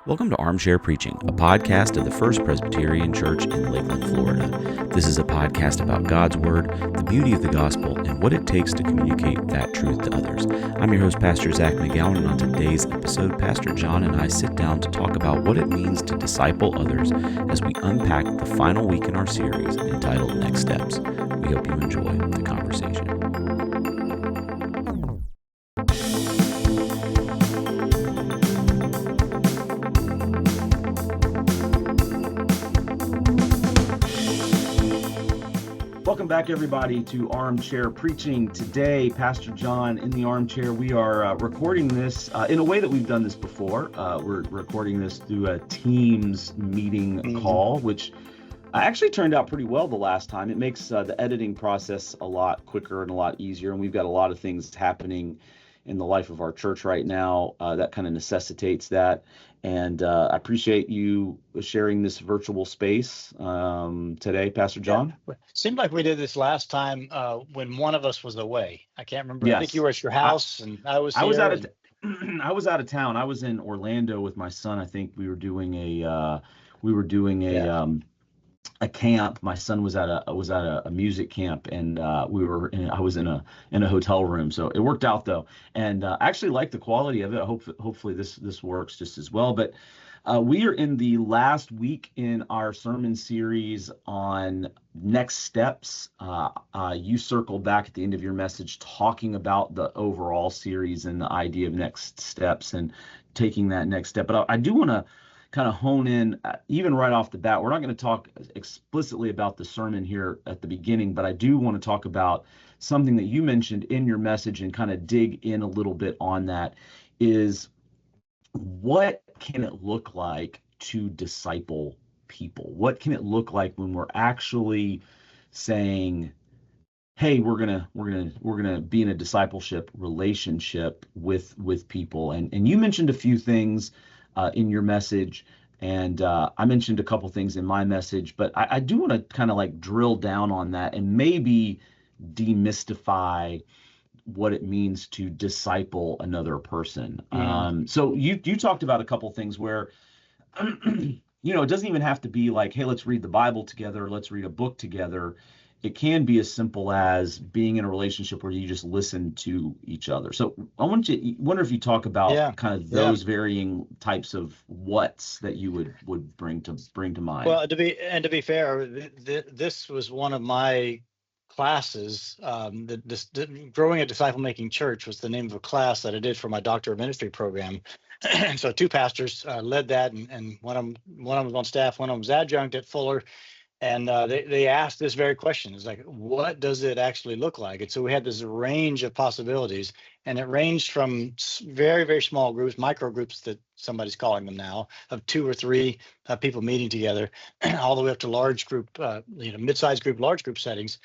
Welcome to Armchair Preaching, a podcast of the First Presbyterian Church in Lakeland, Florida. This is a podcast about God's Word, the beauty of the gospel, and what it takes to communicate that truth to others. I'm your host, Pastor Zac McGowan, and on today's episode, Pastor John and I sit down to talk about what it means to disciple others as we unpack the final week in our series entitled Next Steps. We hope you enjoy the conversation. Welcome back, everybody, to Armchair Preaching. Today, Pastor John in the armchair. We are recording this in a way that we've done this before. We're recording this through a Teams meeting call, which actually turned out pretty well the last time. It makes the editing process a lot quicker and a lot easier, and we've got a lot of things happening in the life of our church right now that kind of necessitates that. And I appreciate you sharing this virtual space today, Pastor John. Yeah. Seemed like we did this last time when one of us was away. I can't remember. Yes. I think you were at your house and I was here. I was out of town. I was in Orlando with my son. I think we were doing a camp. My son was at a music camp, and I was in a hotel room. So it worked out though, and I actually like the quality of it. Hopefully this works just as well. But we are in the last week in our sermon series on next steps. You circled back at the end of your message talking about the overall series and the idea of next steps and taking that next step. But I do want to kind of hone in, even right off the bat. We're not going to talk explicitly about the sermon here at the beginning, but I do want to talk about something that you mentioned in your message and kind of dig in a little bit on that, is what can it look like to disciple people? What can it look like when we're actually saying, hey, we're gonna be in a discipleship relationship with people? And you mentioned a few things in your message, and I mentioned a couple things in my message, but I do want to kind of like drill down on that and maybe demystify what it means to disciple another person. So you talked about a couple things where it doesn't even have to be like, hey, let's read the Bible together, let's read a book together. It can be as simple as being in a relationship where you just listen to each other. So I wonder if you talk about kind of those varying types of whats that you would bring to mind. Well, to be fair, this was one of my classes. Growing a Disciple Making Church was the name of a class that I did for my Doctor of Ministry program. And so two pastors led that, and one of them was on staff, one of them was adjunct at Fuller. And they asked this very question. It's like, what does it actually look like? And so we had this range of possibilities, and it ranged from very, very small groups, micro groups that somebody's calling them now, of 2 or 3 people meeting together, all the way up to large group, mid-sized group, large group settings.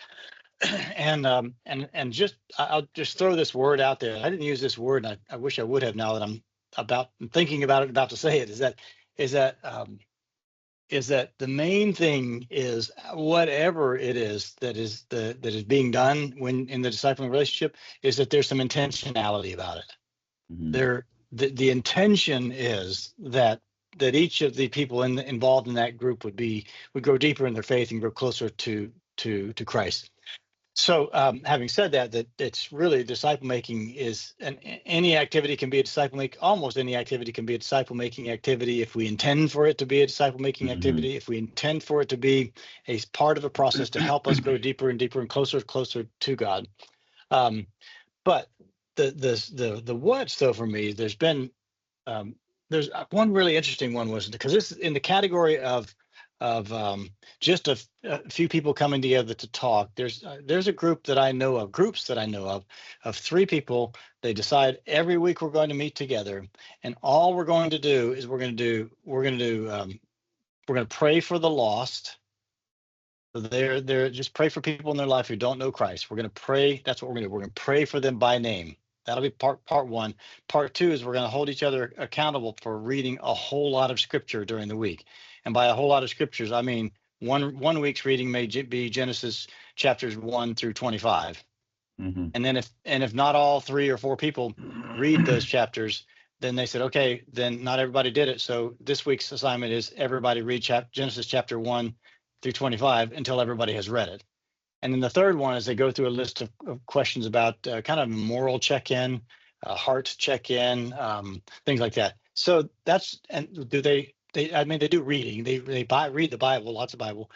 And I'll just throw this word out there. I didn't use this word, and I wish I would have now that I'm thinking about it, about to say it. Is that the main thing is whatever it is that is being done when in the discipling relationship, is that there's some intentionality about it. Mm-hmm. The intention is that each of the people involved in that group would grow deeper in their faith and grow closer to Christ. So having said that it's really disciple making is, and any activity can be a disciple making. Almost any activity can be a disciple making activity if we intend for it to be a disciple making activity. If we intend for it to be a part of a process to help us grow deeper and deeper and closer to God. But the what's though for me, there's there's one really interesting one, was because this is in the category of just a few people coming together to talk. There's a groups that I know of 3 people. They decide every week we're going to meet together, and all we're going to do is we're going to pray for the lost. So they're just pray for people in their life who don't know Christ. We're going to pray. That's what we're going to do. We're going to pray for them by name. That'll be part 1. Part 2 is we're going to hold each other accountable for reading a whole lot of scripture during the week. And by a whole lot of scriptures, I mean one week's reading may be Genesis chapters 1 through 25. Mm-hmm. And then if not all 3 or 4 people read those chapters, then they said, okay, then not everybody did it. So this week's assignment is everybody read Genesis chapter 1 through 25 until everybody has read it. And then the third one is they go through a list of questions about kind of moral check-in, heart check-in, things like that. So that's, and do they I mean, they do reading. They read the Bible, lots of Bible,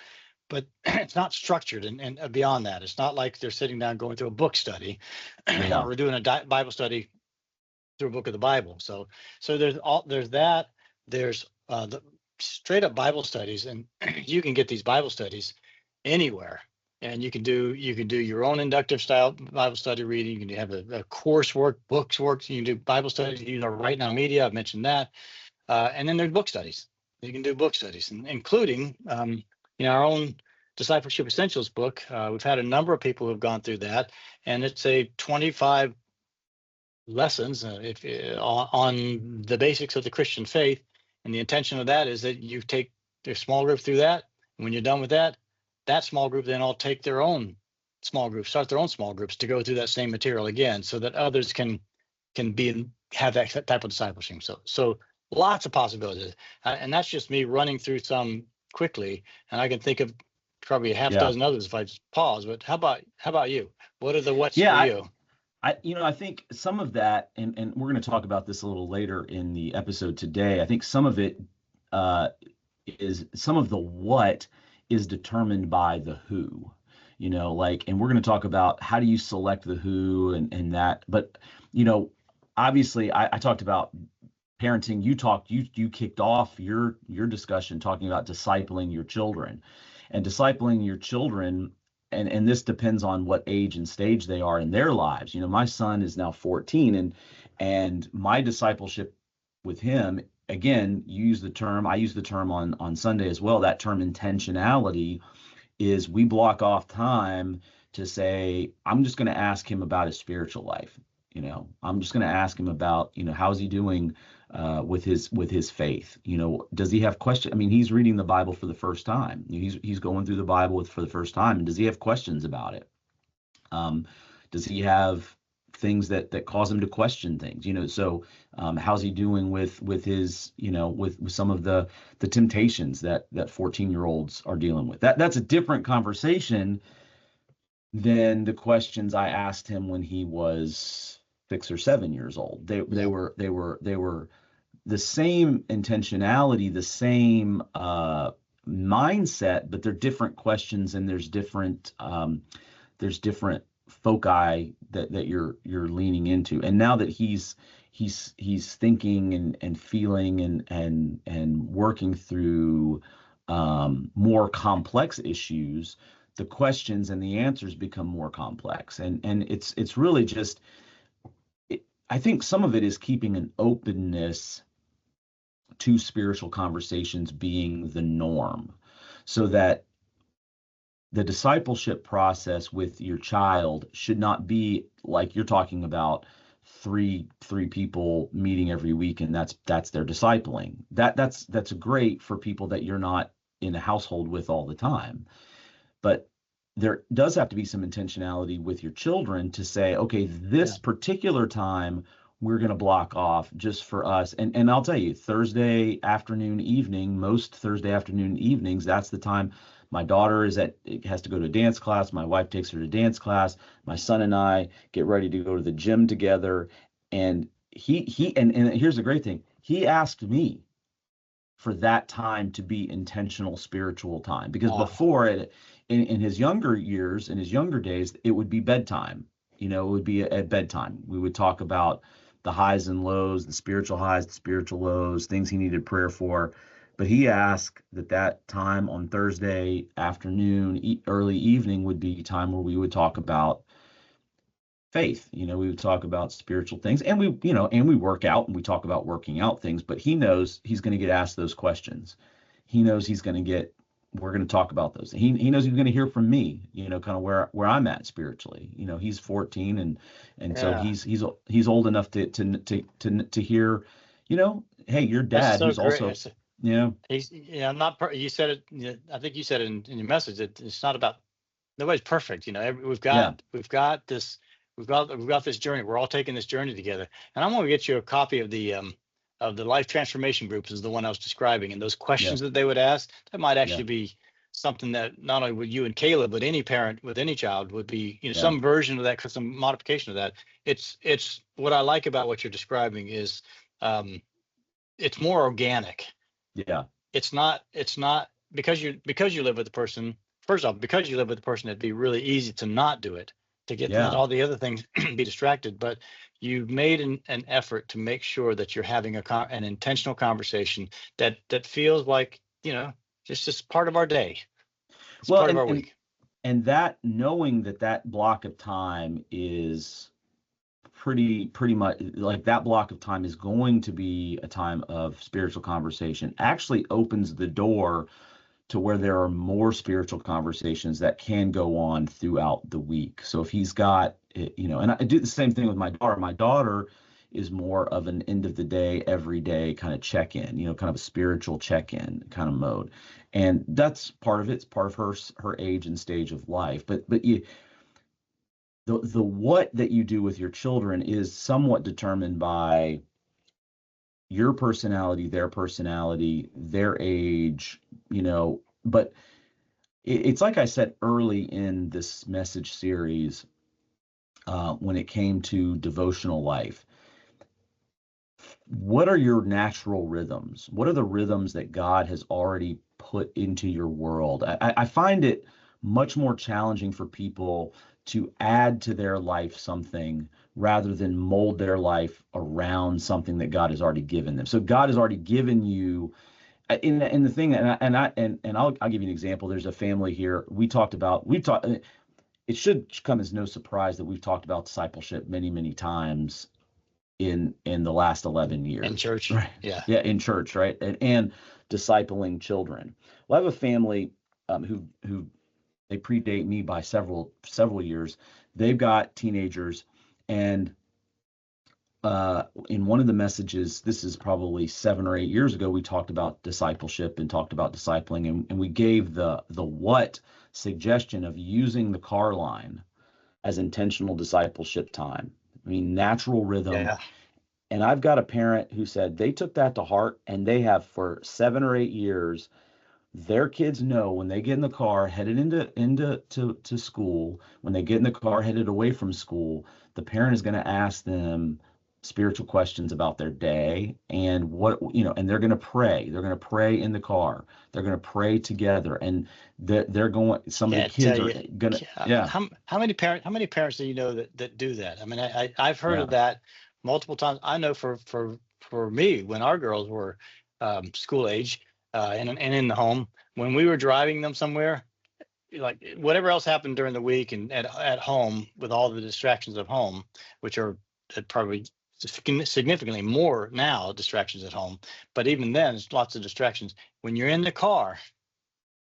but it's not structured and beyond that. It's not like they're sitting down going through a book study or doing a Bible study through a book of the Bible. So there's that. There's the straight up Bible studies, and you can get these Bible studies anywhere. And you can do your own inductive style Bible study reading. You can have a coursework, books work. You can do Bible studies. You know, Right Now Media. I've mentioned that. And then there's book studies. You can do book studies, including our own Discipleship Essentials book. We've had a number of people who have gone through that, and it's a 25 lessons on the basics of the Christian faith. And the intention of that is that you take their small group through that. And when you're done with that small group then all take their own small groups, start their own small groups to go through that same material again, so that others can have that type of discipleship. So lots of possibilities, and that's just me running through some quickly, and I can think of probably a half dozen others if I just pause. But how about you? What are the what's for you? I think some of that, and we're going to talk about this a little later in the episode today. I think some of it is some of the what is determined by the who, and we're going to talk about how do you select the who and that. But, obviously I talked about parenting. You kicked off your discussion talking about discipling your children, and discipling your children. And this depends on what age and stage they are in their lives. My son is now 14, and my discipleship with him, again, I use the term on Sunday as well. That term intentionality is we block off time to say, I'm just going to ask him about his spiritual life. I'm just going to ask him about, how's he doing with his faith? Does he have questions? I mean, he's reading the Bible for the first time. He's going through the Bible for the first time. And does he have questions about it? Does he have things that cause him to question things? So how's he doing with his, with some of the temptations that 14-year-olds are dealing with? That's a different conversation than the questions I asked him when he was 6 or 7 years old. They were the same intentionality, the same mindset, but they're different questions, and there's different foci that you're leaning into. And now that he's thinking and feeling and working through more complex issues, the questions and the answers become more complex. And it's really just, I think some of it is keeping an openness to spiritual conversations being the norm, so that the discipleship process with your child should not be like you're talking about three people meeting every week and that's their discipling. That's great for people that you're not in a household with all the time. But there does have to be some intentionality with your children to say, okay, this particular time we're going to block off just for us. And I'll tell you, Thursday afternoon, evening, most Thursday afternoon evenings, that's the time my daughter has to go to dance class. My wife takes her to dance class. My son and I get ready to go to the gym together. And and here's the great thing. He asked me for that time to be intentional spiritual time, because before in his younger years, in his younger days, it would be bedtime. It would be at bedtime. We would talk about the highs and lows, the spiritual highs, the spiritual lows, things he needed prayer for. But he asked that time on Thursday afternoon, early evening would be time where we would talk about faith. We would talk about spiritual things, and we work out and we talk about working out things, but he knows he's going to get asked those questions. He knows we're going to talk about those. He knows he's going to hear from me, kind of where I'm at spiritually. He's 14 and so he's old enough to hear, hey, your dad, so who's great. also, I'm not, you said it, I think you said it in your message, that it's not about, nobody's perfect. We've got this we've got this journey. We're all taking this journey together. And I'm going to get you a copy of the life transformation groups, is the one I was describing, and those questions that they would ask, that might actually be something that not only would you and Caleb, but any parent with any child would be, some version of that, some modification of that. It's what I like about what you're describing is it's more organic. Yeah. It's not because you live with the person. First off, because you live with the person, it'd be really easy to not do it, to get let all the other things be distracted. But you've made an effort to make sure that you're having an intentional conversation that feels like, just part of our day. It's part of our week. And that, knowing that block of time is pretty much like, that block of time is going to be a time of spiritual conversation, actually opens the door to where there are more spiritual conversations that can go on throughout the week. So if he's got, and I do the same thing with my daughter. My daughter is more of an end of the day, every day kind of check-in, kind of a spiritual check-in kind of mode. And that's part of it. It's part of her age and stage of life. But the what that you do with your children is somewhat determined by your personality, their age, but it's like I said early in this message series, when it came to devotional life, what are your natural rhythms? What are the rhythms that God has already put into your world? I find it much more challenging for people to add to their life something rather than mold their life around something that God has already given them. So God has already given you in the thing, and I'll give you an example. There's a family here. We've talked. It should come as no surprise that we've talked about discipleship many times in the last 11 years in church, right? Yeah, in church, right? And discipling children. Well, I have a family who they predate me by several years. They've got teenagers, and in one of the messages, this is probably 7 or 8 years ago, we talked about discipleship and talked about discipling, and we gave the what suggestion of using the car line as intentional discipleship time. I mean, natural rhythm. Yeah. And I've got a parent who said they took that to heart, and they have for 7 or 8 years. Their kids know when they get in the car headed into school, when they get in the car headed away from school, the parent is going to ask them spiritual questions about their day and and they're going to pray. They're going to pray in the car. They're going to pray together, and they're going. Some of the kids are going to. Yeah. How many parents do you know that do that? I mean, I've heard of that multiple times. I know for me, when our girls were school age. And in the home, when we were driving them somewhere, like whatever else happened during the week and at home with all the distractions of home, which are probably significantly more now distractions at home. But even then, there's lots of distractions. When you're in the car,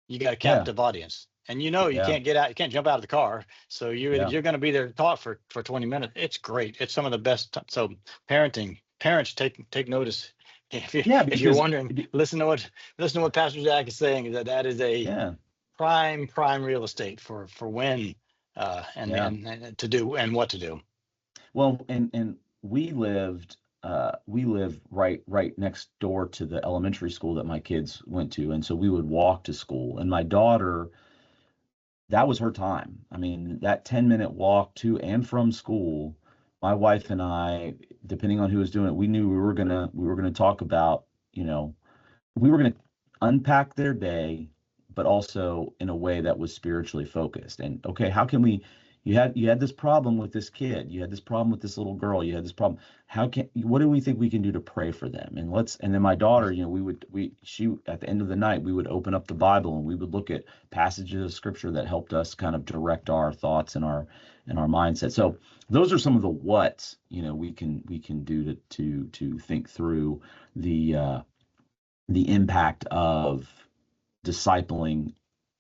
you got a captive audience, and you can't get out, you can't jump out of the car. So you're going to be there to talk for 20 minutes. It's great. It's some of the best. So parents take notice. If you're wondering, listen to what Pastor Zac is saying. That is a prime real estate for when and to do and what to do. Well, and we live right next door to the elementary school that my kids went to, and so we would walk to school. And my daughter, that was her time. I mean, that 10-minute walk to and from school. My wife and I, depending on who was doing it, we knew we were gonna talk about, we were gonna unpack their day, but also in a way that was spiritually focused. And okay, how can we? You had this problem with this kid. You had this problem with this little girl. You had this problem. What do we think we can do to pray for them? And then my daughter, she at the end of the night, we would open up the Bible and we would look at passages of scripture that helped us kind of direct our thoughts and our mindset. So those are some of the whats we can do to think through the impact of discipling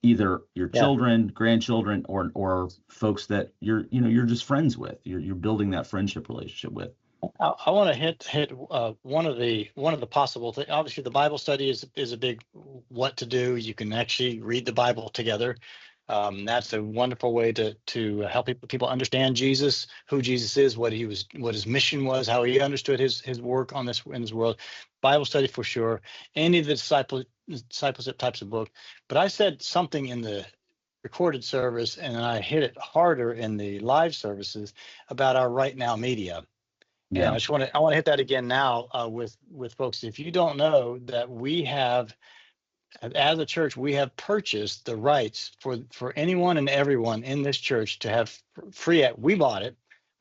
either your children, grandchildren, or folks that you're just friends with. You're building that friendship relationship with. I want to hit one of the possible things. Obviously, the Bible study is a big what to do. You can actually read the Bible together. That's a wonderful way to help people understand Jesus, who Jesus is, what his mission was, how he understood his work in this world. Bible study for sure. Any of the discipleship types of book. But I said something in the recorded service, and then I hit it harder in the live services about our Right Now media. Yeah. And I want to hit that again now with folks. If you don't know that we have, as a church, we have purchased the rights for anyone and everyone in this church to have free. We bought it,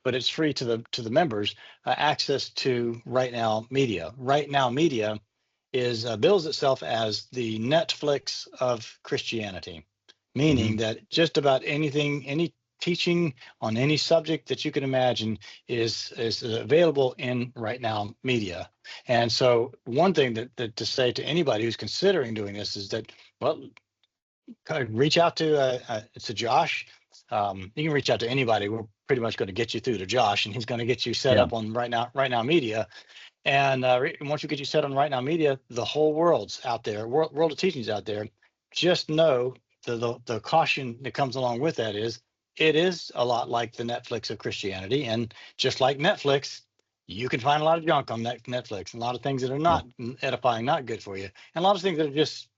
but it's free to the members, access to Right Now media. Right Now media bills itself as the Netflix of Christianity, meaning that just about anything, any teaching on any subject that you can imagine is available in Right Now media. And so one thing that to say to anybody who's considering doing this is that, well, reach out to Josh. You can reach out to anybody. We're pretty much going to get you through to Josh, and he's going to get you set up on Right Now media. And once you get you set on Right Now media, the whole world's out there, world of teaching's out there. Just know the caution that comes along with that is it is a lot like the Netflix of Christianity. And just like Netflix, you can find a lot of junk on Netflix, and a lot of things that are not edifying, not good for you, and a lot of things that are just,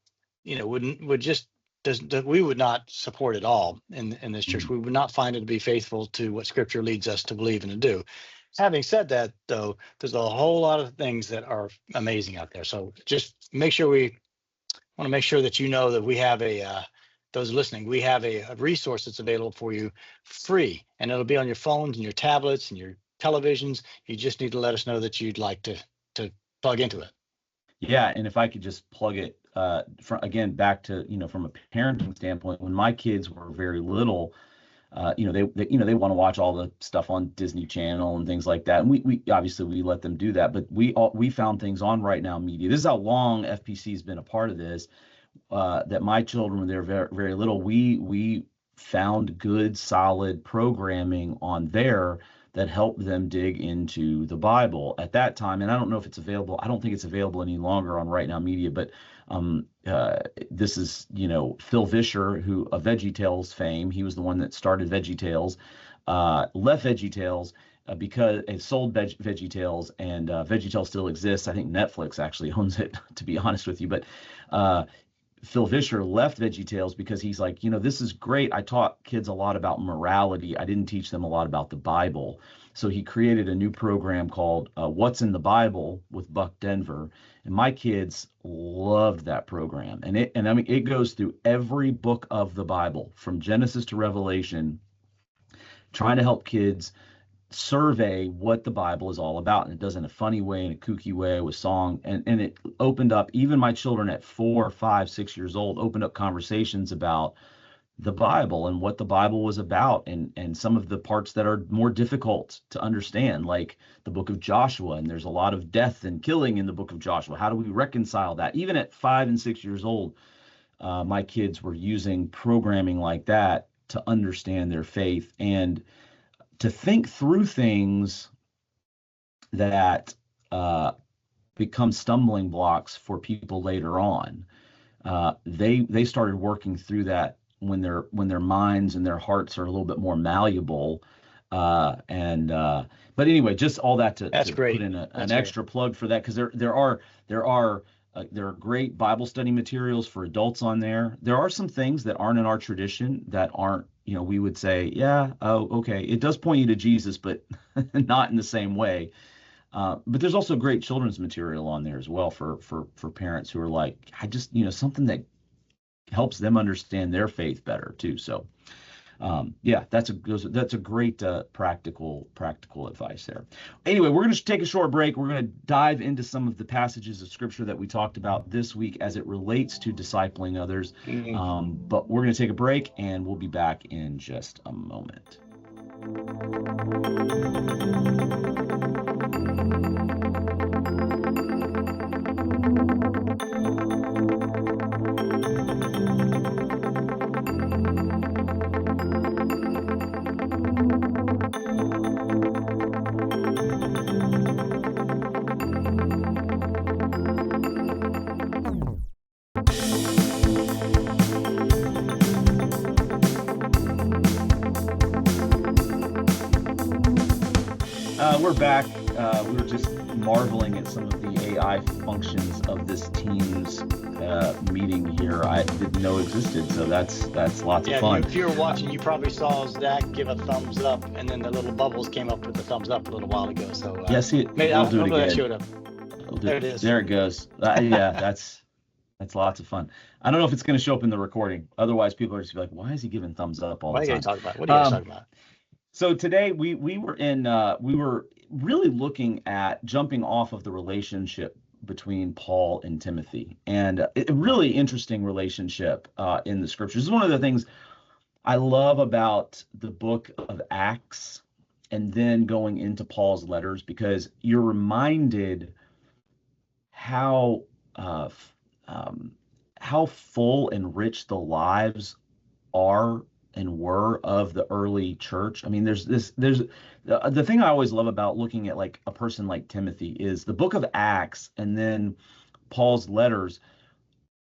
we would not support at all in this church. We would not find it to be faithful to what Scripture leads us to believe and to do. Having said that, though, there's a whole lot of things that are amazing out there. So just make sure that you know that we have those listening, we have a resource that's available for you free, and it'll be on your phones and your tablets and your televisions. You just need to let us know that you'd like to plug into it. Yeah, and if I could just plug it again back to, from a parenting standpoint, when my kids were very little, they want to watch all the stuff on Disney Channel and things like that, and we obviously let them do that, but we found things on Right Now media. This is how long FPC has been a part of this. That my children, when they were very, very little, we found good, solid programming on there that helped them dig into the Bible at that time. And I don't know if it's available. I don't think it's available any longer on Right Now media, but this is, Phil Vischer, who of VeggieTales fame. He was the one that started VeggieTales, left VeggieTales because it sold VeggieTales, and VeggieTales still exists. I think Netflix actually owns it, to be honest with you. But Phil Vischer left VeggieTales because he's like, this is great. I taught kids a lot about morality. I didn't teach them a lot about the Bible. So he created a new program called What's in the Bible with Buck Denver. And my kids loved that program. And it goes through every book of the Bible from Genesis to Revelation, trying to help kids survey what the Bible is all about. And it does in a funny way, in a kooky way, with song. And it opened up, even my children at 4, 5, 6 years old, opened up conversations about the Bible and what the Bible was about, and some of the parts that are more difficult to understand, like the book of Joshua. And there's a lot of death and killing in the book of Joshua. How do we reconcile that? Even at 5 and 6 years old, my kids were using programming like that to understand their faith and to think through things that become stumbling blocks for people later on. They started working through that when their minds and their hearts are a little bit more malleable. But anyway, just all that to put in an extra plug for that, because there are great Bible study materials for adults on there. There are some things that aren't in our tradition that aren't, we would say, okay, it does point you to Jesus, but not in the same way. But there's also great children's material on there as well for parents who are like, I just, something that helps them understand their faith better too. So that's a great practical advice there. Anyway, we're going to take a short break. We're going to dive into some of the passages of Scripture that we talked about this week as it relates to discipling others. But we're going to take a break, and we'll be back in just a moment. We're back. We were just marveling at some of the AI functions of this Teams meeting here. I didn't know existed, so that's lots of fun. If you were watching, you probably saw Zach give a thumbs up, and then the little bubbles came up with the thumbs up a little while ago. So yes, we'll do it again. That showed up. There it is. There it goes. Yeah, that's lots of fun. I don't know if it's going to show up in the recording. Otherwise, people are just like, "Why is he giving thumbs up all the time?" What are you guys talking about? So today we were really looking at jumping off of the relationship between Paul and Timothy, and a really interesting relationship in the scriptures. This is one of the things I love about the book of Acts and then going into Paul's letters, because you're reminded how full and rich the lives are and were of the early church. I mean, there's the thing I always love about looking at like a person like Timothy is the book of Acts and then Paul's letters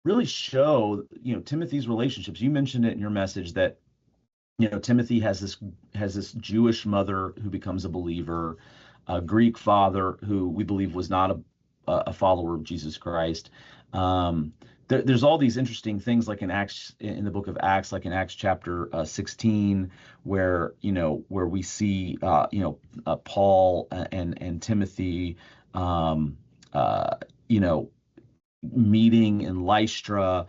really show, Timothy's relationships. You mentioned it in your message that, Timothy has this Jewish mother who becomes a believer, a Greek father who we believe was not a follower of Jesus Christ. There's all these interesting things like in Acts, in the book of Acts, like in Acts chapter 16, where we see Paul and Timothy meeting in Lystra.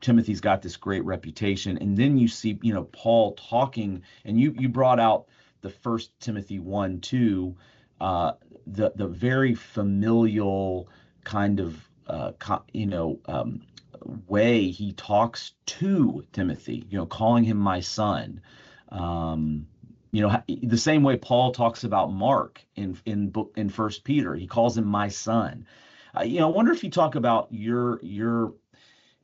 Timothy's got this great reputation, and then you see Paul talking, and you brought out the First Timothy 1:2, the very familial kind of way he talks to Timothy, calling him my son. The same way Paul talks about Mark in First Peter, he calls him my son. I wonder if you talk about your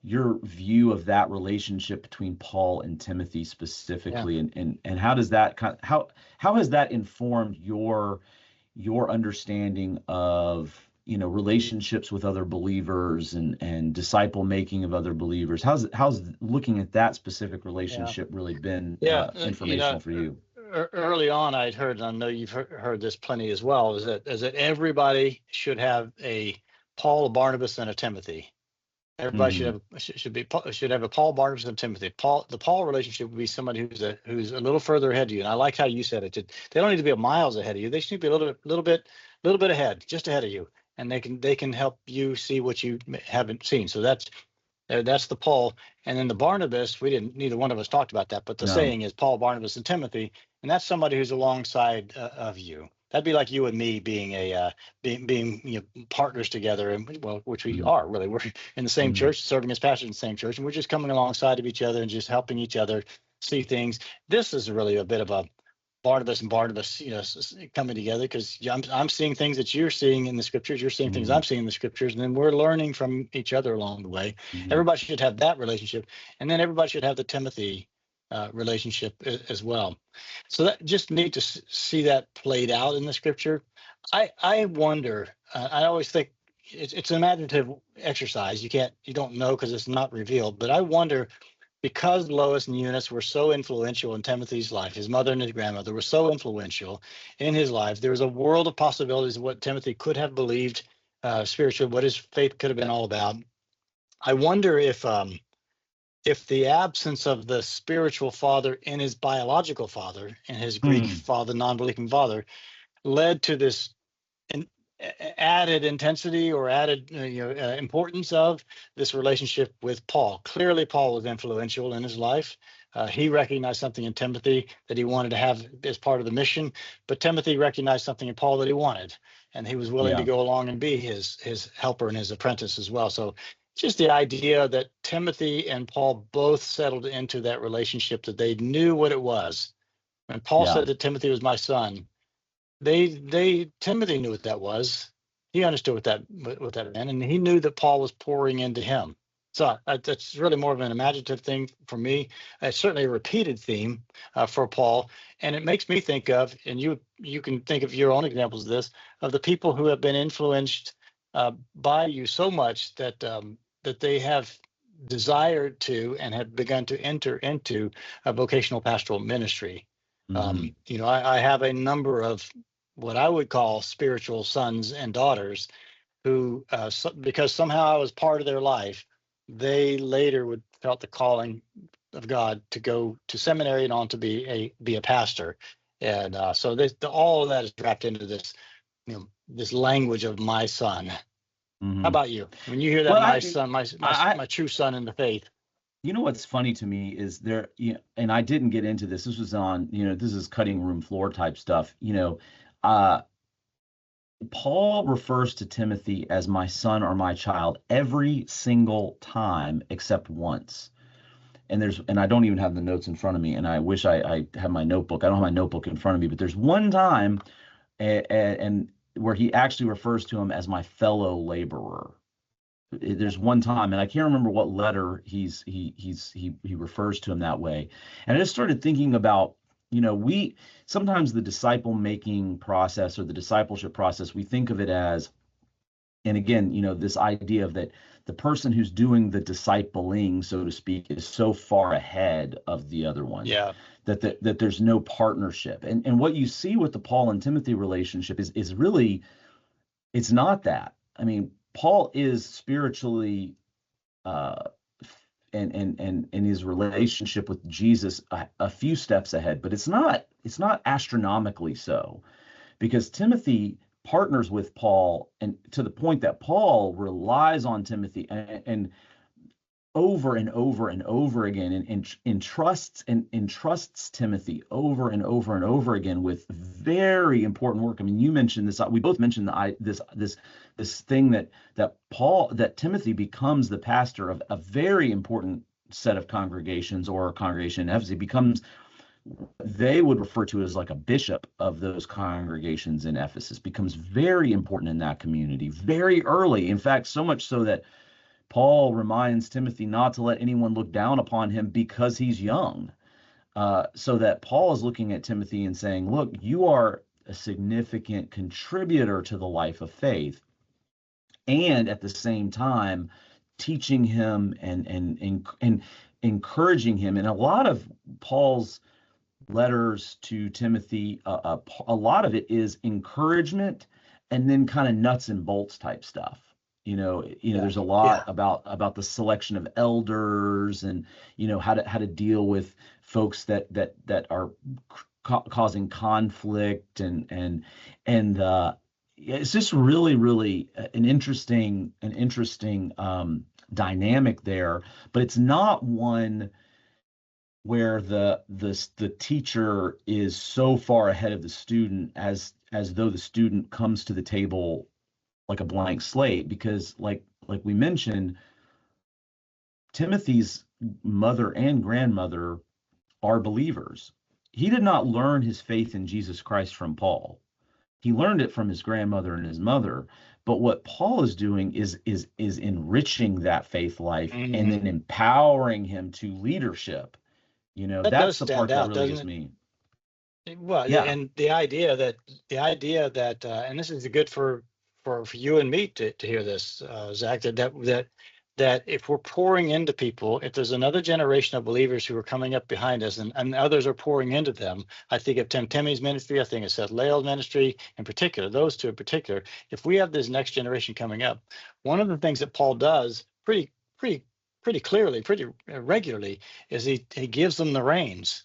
view of that relationship between Paul and Timothy specifically, and how does that how has that informed your understanding of relationships with other believers and disciple making of other believers? How's looking at that specific relationship really been informational for you? Early on, I'd heard, and I know you've heard this plenty as well, is that everybody should have a Paul, a Barnabas, and a Timothy. Everybody should have a Paul, Barnabas, and Timothy. The Paul relationship would be somebody who's a little further ahead of you. And I like how you said it. They don't need to be miles ahead of you. They should be a little bit ahead, just ahead of you, and they can help you see what you haven't seen. So that's the Paul. And then the Barnabas, neither one of us talked about that, but the saying is Paul, Barnabas, and Timothy, and that's somebody who's alongside of you. That'd be like you and me being being partners together, and which we are really. We're in the same church, serving as pastors in the same church, and we're just coming alongside of each other and just helping each other see things. This is really a bit of a Barnabas and Barnabas, coming together, because I'm seeing things that you're seeing in the scriptures, you're seeing things I'm seeing in the scriptures, and then we're learning from each other along the way. Everybody should have that relationship, and then everybody should have the Timothy relationship as well. So that just need to see that played out in the scripture. I wonder. I always think it's an imaginative exercise. You don't know because it's not revealed. But I wonder, because Lois and Eunice were so influential in Timothy's life, his mother and his grandmother were so influential in his life, there was a world of possibilities of what Timothy could have believed spiritually, what his faith could have been all about. I wonder if the absence of the spiritual father in his biological father and his Greek father, non-believing father, led to this added intensity or added importance of this relationship with Paul. Clearly, Paul was influential in his life. He recognized something in Timothy that he wanted to have as part of the mission, but Timothy recognized something in Paul that he wanted, and he was willing to go along and be his helper and his apprentice as well. So just the idea that Timothy and Paul both settled into that relationship, that they knew what it was. When Paul said that Timothy was my son, Timothy knew what that was. He understood what that meant, and he knew that Paul was pouring into him. So that's really more of an imaginative thing for me. It's certainly a repeated theme for Paul, and it makes me think of, and you can think of your own examples of this, of the people who have been influenced by you so much that they have desired to and have begun to enter into a vocational pastoral ministry. I have a number of what I would call spiritual sons and daughters who, because somehow I was part of their life, they later felt the calling of God to go to seminary and on to be a pastor. And so all of that is wrapped into this, this language of my son. How about you? When you hear that, my son, my true son in the faith? You know what's funny to me is and I didn't get into this. This was on, this is cutting room floor type stuff. Paul refers to Timothy as my son or my child every single time except once. And I don't even have the notes in front of me, and I wish I had my notebook. I don't have my notebook in front of me, but there's one time and where he actually refers to him as my fellow laborer. There's one time, and I can't remember what letter he refers to him that way. And I just started thinking about, we sometimes the disciple making process or the discipleship process, we think of it as, and again, this idea of that the person who's doing the discipling, so to speak, is so far ahead of the other one. Yeah. That there's no partnership. And what you see with the Paul and Timothy relationship is really, it's not that. I mean, Paul is spiritually and in his relationship with Jesus a few steps ahead, but it's not astronomically so, because Timothy partners with Paul, and to the point that Paul relies on Timothy and over and over and over again, and entrusts Timothy over and over and over again with very important work. I mean, you mentioned this. We both mentioned this thing that Timothy becomes the pastor of a very important set of congregations, or a congregation in Ephesus. They would refer to as like a bishop of those congregations in Ephesus, becomes very important in that community very early. In fact, so much so that Paul reminds Timothy not to let anyone look down upon him because he's young. So that Paul is looking at Timothy and saying, look, you are a significant contributor to the life of faith. And at the same time, teaching him and encouraging him. And a lot of Paul's letters to Timothy, a lot of it is encouragement and then kind of nuts and bolts type stuff. There's a lot about the selection of elders, and how to deal with folks that are causing conflict, and it's just really an interesting dynamic there. But it's not one where the teacher is so far ahead of the student as though the student comes to the table like a blank slate, because like we mentioned, Timothy's mother and grandmother are believers. He did not learn his faith in Jesus Christ from Paul. He learned it from his grandmother and his mother. But what Paul is doing is enriching that faith life, and then empowering him to leadership. That's the part that really gets me. Well, yeah. And the idea that and this is good for you and me to hear this, Zach, that if we're pouring into people, if there's another generation of believers who are coming up behind us, and others are pouring into them, I think of Tim Timmy's ministry, I think of Seth Lael's ministry in particular, those two in particular. If we have this next generation coming up, one of the things that Paul does pretty clearly, pretty regularly, is he gives them the reins.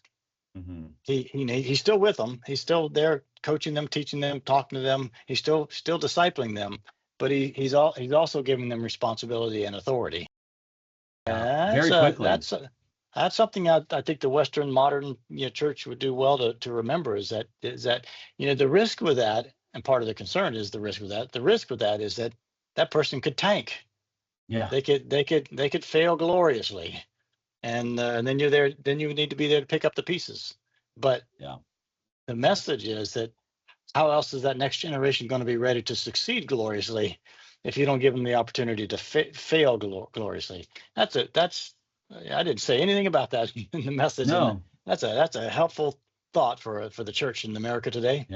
Mm-hmm. He's still with them. He's still there, coaching them, teaching them, talking to them. He's still discipling them, but he's also giving them responsibility and authority. Very quickly. That's something I think the Western modern church would do well to remember, is that the risk with that, and part of the concern is the risk with that. The risk with that is that person could tank. Yeah, they could fail gloriously. And then you're there. Then you need to be there to pick up the pieces. But the message is that how else is that next generation going to be ready to succeed gloriously if you don't give them the opportunity to fail gloriously? I didn't say anything about that in the message. No, that's a helpful thought for the church in America today.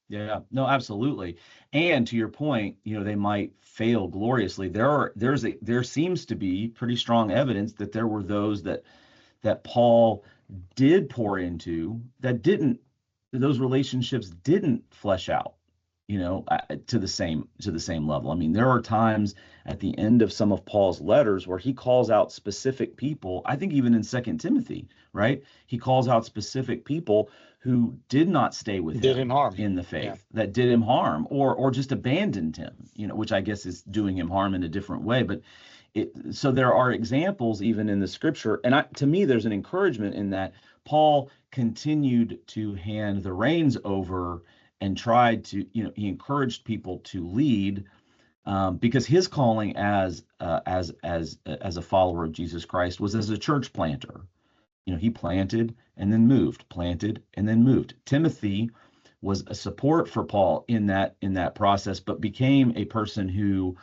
Yeah, no, absolutely. And to your point, they might fail gloriously. There seems to be pretty strong evidence that there were those that Paul did pour into that didn't those relationships didn't flesh out, to the same level. I mean, there are times at the end of some of Paul's letters where he calls out specific people. I think even in Second Timothy, right? He calls out specific people who did not stay with Did him harm. in the faith, that did him harm, or just abandoned him, which I guess is doing him harm in a different way. But so there are examples even in the scripture, and to me, there's an encouragement in that Paul continued to hand the reins over and tried to, he encouraged people to lead, because his calling as a follower of Jesus Christ was as a church planter. He planted and then moved, planted and then moved. Timothy was a support for Paul in that process, but became a person who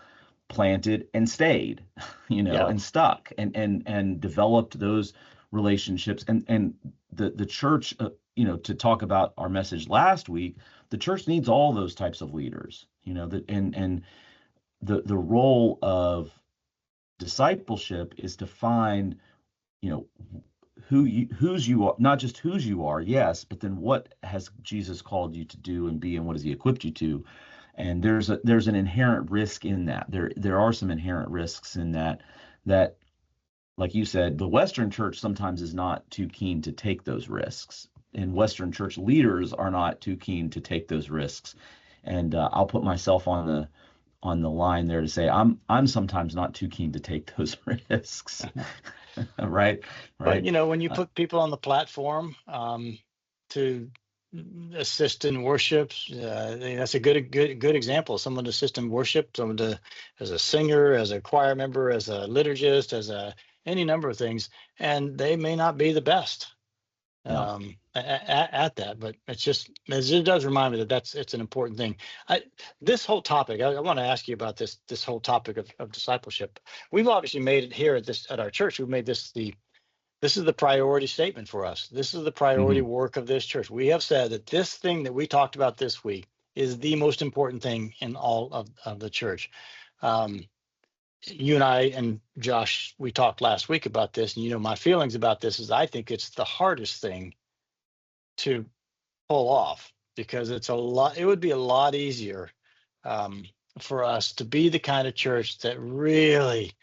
planted and stayed, and stuck and developed those relationships. And the church, to talk about our message last week, the church needs all those types of leaders, and the role of discipleship is to find, whose you are, not just whose you are, yes, but then what has Jesus called you to do and be, and what has he equipped you to. And there's an inherent risk in that. There are some inherent risks in that, like you said, the Western church sometimes is not too keen to take those risks, and Western church leaders are not too keen to take those risks. And I'll put myself on the line there to say I'm sometimes not too keen to take those risks. Right. But when you put people on the platform to assist in worship, that's a good example. Someone to assist in worship, someone as a singer, as a choir member, as a liturgist, as any number of things, and they may not be the best at that, but it does remind me that it's an important thing. This whole topic, I want to ask you about this whole topic of discipleship. We've obviously made it here at our church. We've made this is the priority statement for us. This is the priority work of this church. We have said that this thing that we talked about this week is the most important thing in all of the church. You and I and Josh, we talked last week about this, and my feelings about this is I think it's the hardest thing to pull off, because it would be a lot easier for us to be the kind of church that really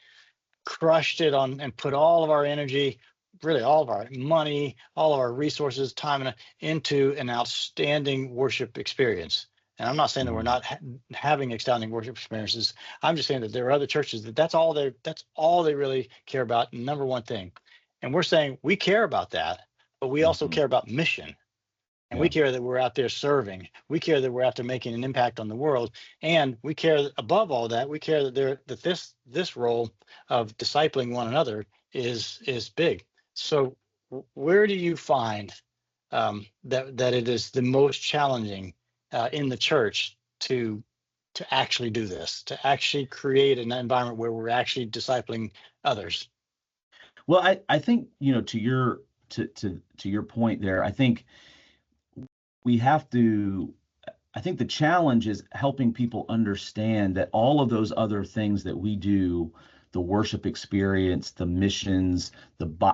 crushed it on and put all of our energy, really all of our money, all of our resources, time into an outstanding worship experience. And I'm not saying that we're not having outstanding worship experiences. I'm just saying that there are other churches that's all they really care about, number one thing. And we're saying we care about that, but we also care about mission. And we care that we're out there serving. We care that we're out there making an impact on the world. And we care above all that, we care that this role of discipling one another is big. So where do you find that it is the most challenging in the church to actually do this, to actually create an environment where we're actually discipling others? Well, I think, to your point there, I think the challenge is helping people understand that all of those other things that we do, the worship experience, the missions,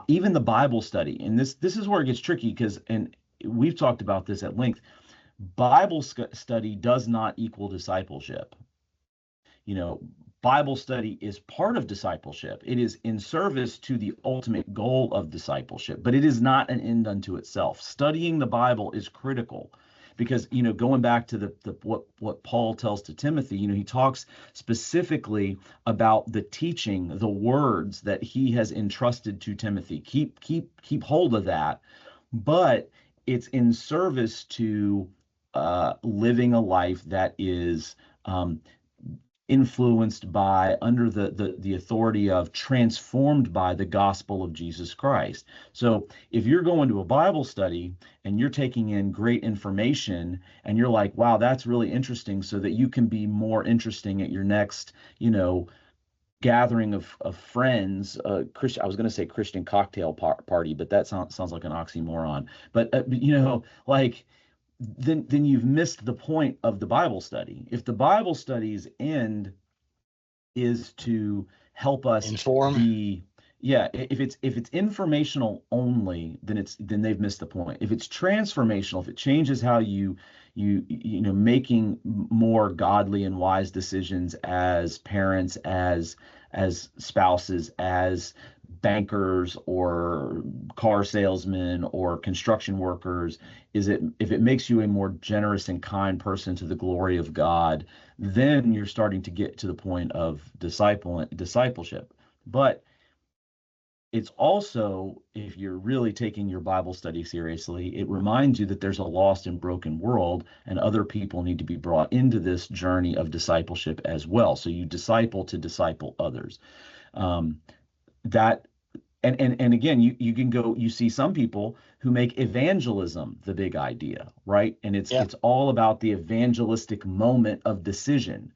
even the Bible study, and this is where it gets tricky, and we've talked about this at length. Bible study does not equal discipleship. Bible study is part of discipleship. It is in service to the ultimate goal of discipleship, but it is not an end unto itself. Studying the Bible is critical, because going back to what Paul tells to Timothy, he talks specifically about the teaching, the words that he has entrusted to Timothy. Keep hold of that, but it's in service to living a life that is influenced by, under the authority of, transformed by the gospel of Jesus Christ. So if you're going to a Bible study and you're taking in great information and you're like, wow, that's really interesting, so that you can be more interesting at your next, gathering of friends, Christian, I was going to say Christian cocktail party, but that sounds like an oxymoron. But then you've missed the point of the Bible study. If the Bible study's end is to help us inform, yeah, if it's informational only, then they've missed the point. If it's transformational, if it changes how you making more godly and wise decisions as parents, as spouses, as bankers or car salesmen or construction workers, if it makes you a more generous and kind person to the glory of God, then you're starting to get to the point of discipleship. But it's also, if you're really taking your Bible study seriously, it reminds you that there's a lost and broken world, and other people need to be brought into this journey of discipleship as well. So you disciple to disciple others. That and again, you can go, you see some people who make evangelism the big idea, right? And Yeah. it's all about the evangelistic moment of decision.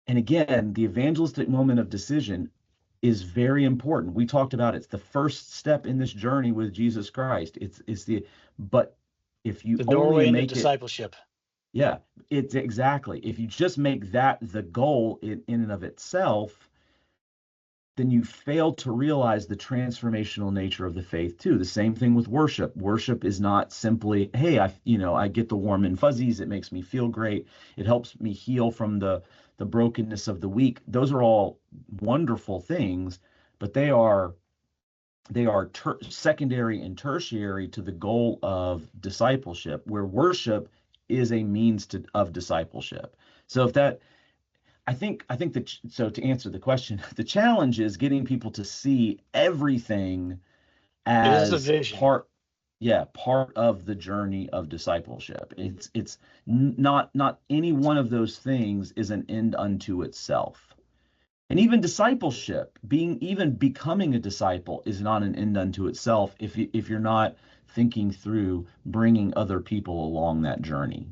And again, the evangelistic moment of decision is very important. We talked about it's the first step in this journey with Jesus Christ. But if you The only doorway into make it, discipleship. yeah, it's exactly. If you just make that the goal in and of itself, then you fail to realize the transformational nature of the faith too. The same thing with worship. Worship is not simply, hey, I get the warm and fuzzies. It makes me feel great. It helps me heal from the brokenness of the week. Those are all wonderful things, but they are secondary and tertiary to the goal of discipleship, where worship is a means of discipleship. So if that I think that, so to answer the question, the challenge is getting people to see everything It is a as vision. part of the journey of discipleship. It's not any one of those things is an end unto itself. And even discipleship, even becoming a disciple, is not an end unto itself if you're not thinking through bringing other people along that journey,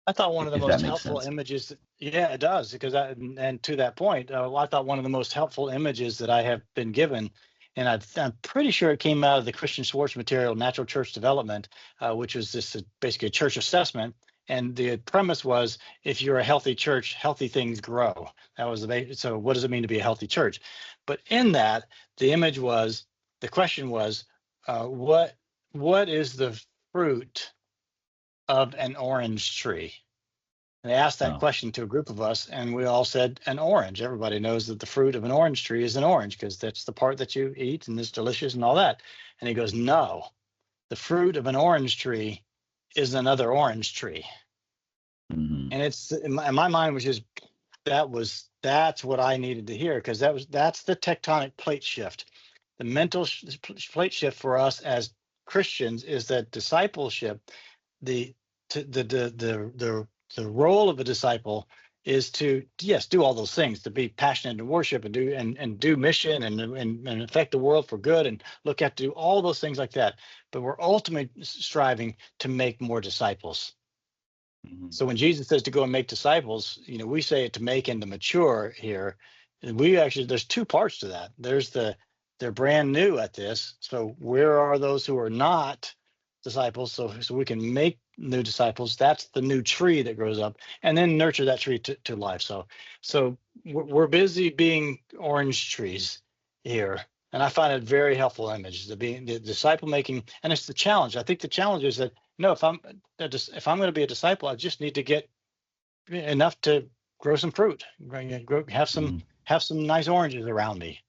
I thought one of the if that most makes helpful sense. images, yeah, it does, because and to that point, I thought one of the most helpful images that I have been given, and I'm pretty sure it came out of the Christian Schwartz material, Natural Church Development, which was this basically a church assessment. And the premise was, if you're a healthy church, healthy things grow. That was so what does it mean to be a healthy church? But in that, the question was, what is the fruit of an orange tree? And they asked that Oh, question to a group of us, and we all said an orange. Everybody knows that the fruit of an orange tree is an orange because that's the part that you eat and it's delicious and all that. And he goes, no, the fruit of an orange tree is another orange tree. mhm. And it's in my mind was just that's what I needed to hear, because that's the tectonic plate shift. The mental plate shift for us as Christians is that discipleship, the the role of a disciple is to, yes, do all those things, to be passionate in worship and do mission and affect the world for good and look at, do all those things like that. But we're ultimately striving to make more disciples. Mhm. So when Jesus says to go and make disciples, we say it to make and to mature here. And we actually, there's two parts to that. They're brand new at this. So where are those who are not disciples? So we can make new disciples. That's the new tree that grows up, and then nurture that tree to life. So we're busy being orange trees here. And I find it very helpful image, the disciple making, and it's the challenge. I think the challenge is that, no, if I'm going to be a disciple, I just need to get enough to grow some fruit, Mhm. have some nice oranges around me.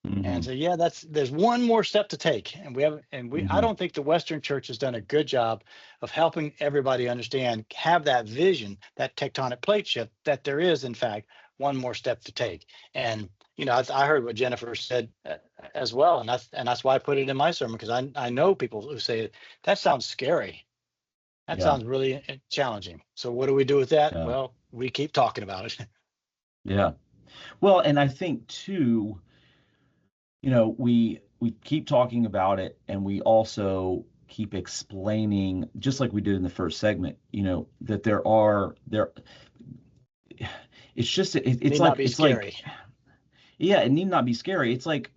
And Mhm. so, yeah, there's one more step to take, and I Mhm. don't think the Western Church has done a good job of helping everybody understand, have that vision, that tectonic plate shift, that there is in fact one more step to take. And I heard what Jennifer said as well, and that's why I put it in my sermon, because I know people who say that sounds scary. That Yeah. sounds really challenging. So what do we do with that? Yeah. Well, we keep talking about it. Yeah. Well, and I think too, we keep talking about it, and we also keep explaining, just like we did in the first segment, that there it's just Need not be it's like, scary. yeah, it need not be scary. It's like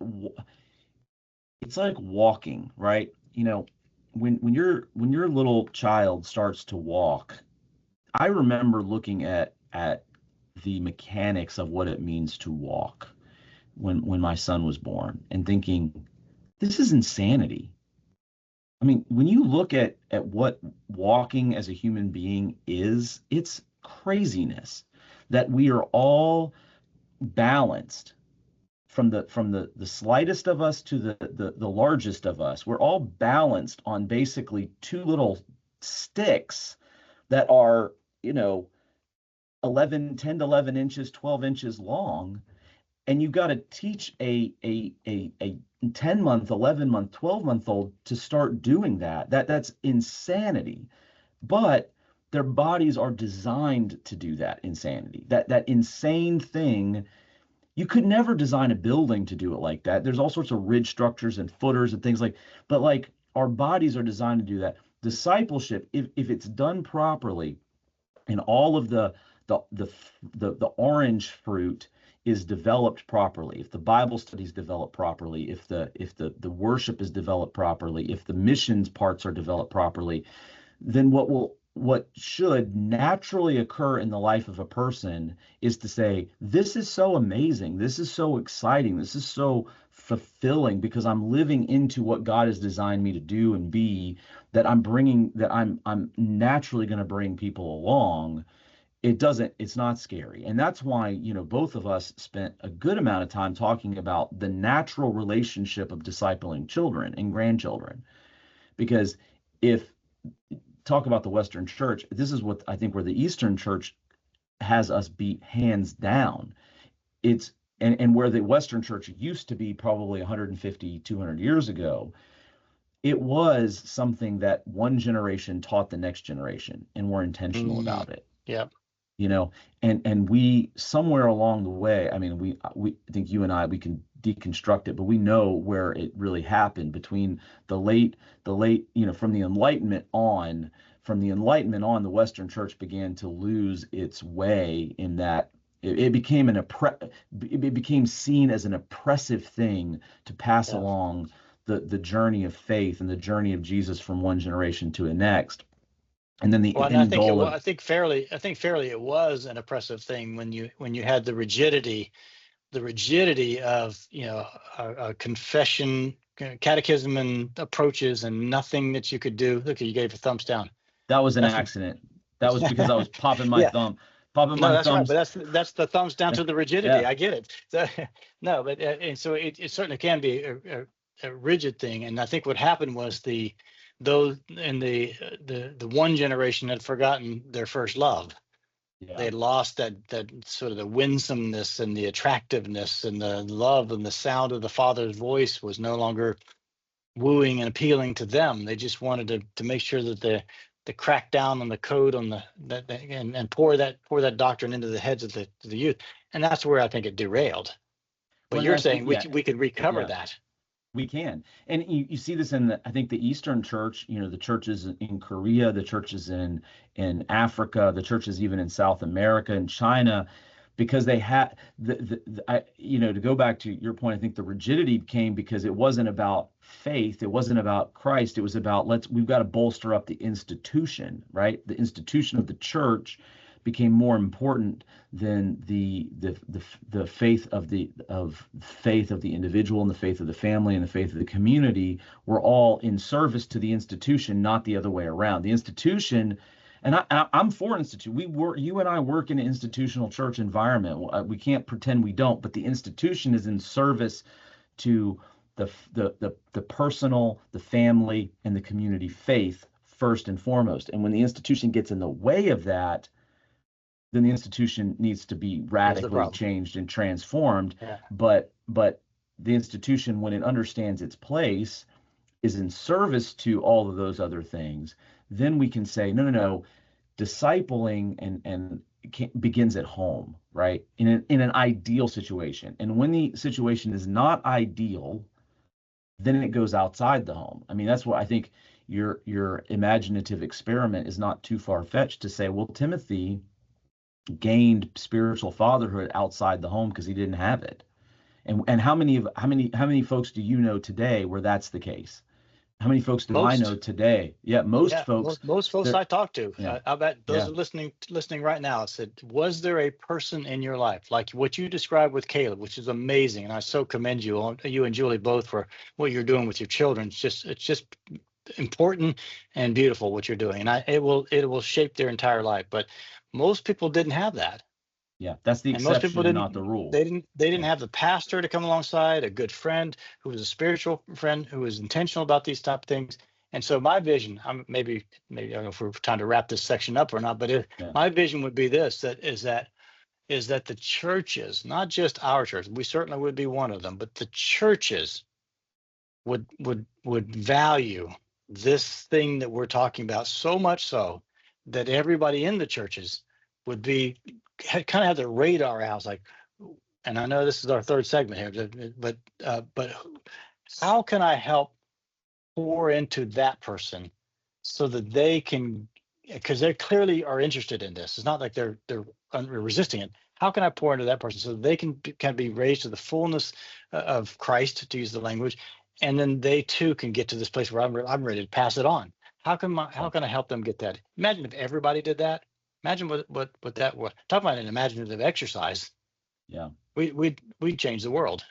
walking, right? When your little child starts to walk, I remember looking at the mechanics of what it means to walk. when my son was born and thinking, this is insanity. I mean, when you look at what walking as a human being is, it's craziness that we are all balanced from the slightest of us to the largest of us. We're all balanced on basically two little sticks that are, 10 to 11 inches, 12 inches long. And you've got to teach a 10-month, 11-month, 12-month-old to start doing that. That's insanity. But their bodies are designed to do that insanity. That insane thing. You could never design a building to do it like that. There's all sorts of ridge structures and footers and things but like our bodies are designed to do that. Discipleship, if it's done properly, and all of the orange fruit is developed properly, if the Bible study is developed properly, if the worship is developed properly, if the missions parts are developed properly, then what should naturally occur in the life of a person is to say, this is so amazing, this is so exciting, this is so fulfilling, because I'm living into what God has designed me to do and be, that I'm naturally going to bring people along. It's not scary. And that's why, both of us spent a good amount of time talking about the natural relationship of discipling children and grandchildren. Because if talk about the Western church, this is what I think where the Eastern church has us beat hands down. And where the Western church used to be probably 150, 200 years ago, it was something that one generation taught the next generation and were intentional about it. Yeah. And we somewhere along the way, I mean, we I think you and I, we can deconstruct it, but we know where it really happened between the late, from the Enlightenment on, the Western church began to lose its way in that it became it became seen as an oppressive thing to pass along the journey of faith and the journey of Jesus from one generation to the next. And then I think fairly it was an oppressive thing when you had the rigidity of a confession, catechism, and approaches, and nothing that you could do. Look, you gave a thumbs down. That was an accident. That was because I was popping my thumb. That's right, but that's the thumbs down to the rigidity. Yeah. I get it. So, no, but and so it certainly can be a rigid thing. And I think what happened was the one generation had forgotten their first love. Yeah. They had lost that sort of the winsomeness and the attractiveness and the love, and the sound of the Father's voice was no longer wooing and appealing to them. They just wanted to make sure that the crack down on the code on and pour that doctrine into the heads of the youth. And that's where I think it derailed. But you're saying we can recover that. We can. And you see this in I think the Eastern church, the churches in Korea, the churches in Africa, the churches even in South America and China, because they had to go back to your point, I think the rigidity came because it wasn't about faith, it wasn't about Christ, it was about we've got to bolster up the institution, right? The institution of the church became more important than the faith of the individual and the faith of the family and the faith of the community. Were all in service to the institution, not the other way around. The institution, and I'm for institution. You and I work in an institutional church environment. We can't pretend we don't, but the institution is in service to the personal, the family, and the community faith first and foremost. And when the institution gets in the way of that, then the institution needs to be radically changed and transformed. Yeah. But the institution, when it understands its place, is in service to all of those other things. Then we can say, no, discipling and begins at home, right? In an ideal situation. And when the situation is not ideal, then it goes outside the home. I mean, that's what I think your imaginative experiment is not too far-fetched to say, well, Timothy gained spiritual fatherhood outside the home because he didn't have it. And how many folks do you know today where that's the case? How many folks do I know Most. today? Yeah, most Yeah, folks. most folks I talk to, Yeah, I bet those yeah, are listening right now. Said, was there a person in your life like what you described with Caleb, which is amazing, and I so commend you, you and Julie both, for what you're doing with your children. It's just important and beautiful what you're doing, and it will shape their entire life. But most people didn't have that. yeah. That's the And most people exception and not didn't the rule. they didn't Yeah, have the pastor to come alongside, a good friend who was a spiritual friend who was intentional about these type of things. And so my vision, maybe I don't know if we're trying to wrap this section up or not, but yeah, my vision would be this: that the churches, not just our church, we certainly would be one of them, but the churches would value this thing that we're talking about so much so that everybody in the churches would be kind of have their radar out, like, and I know this is our third segment here, but how can I help pour into that person so that they can, because they clearly are interested in this. It's not like they're resisting it. How can I pour into that person so that they can be raised to the fullness of Christ, to use the language, and then they too can get to this place where I'm ready to pass it on. How yeah, can I help them get that? Imagine if everybody did that. Imagine what that was. Talk about an imaginative exercise. yeah, We'd change the world.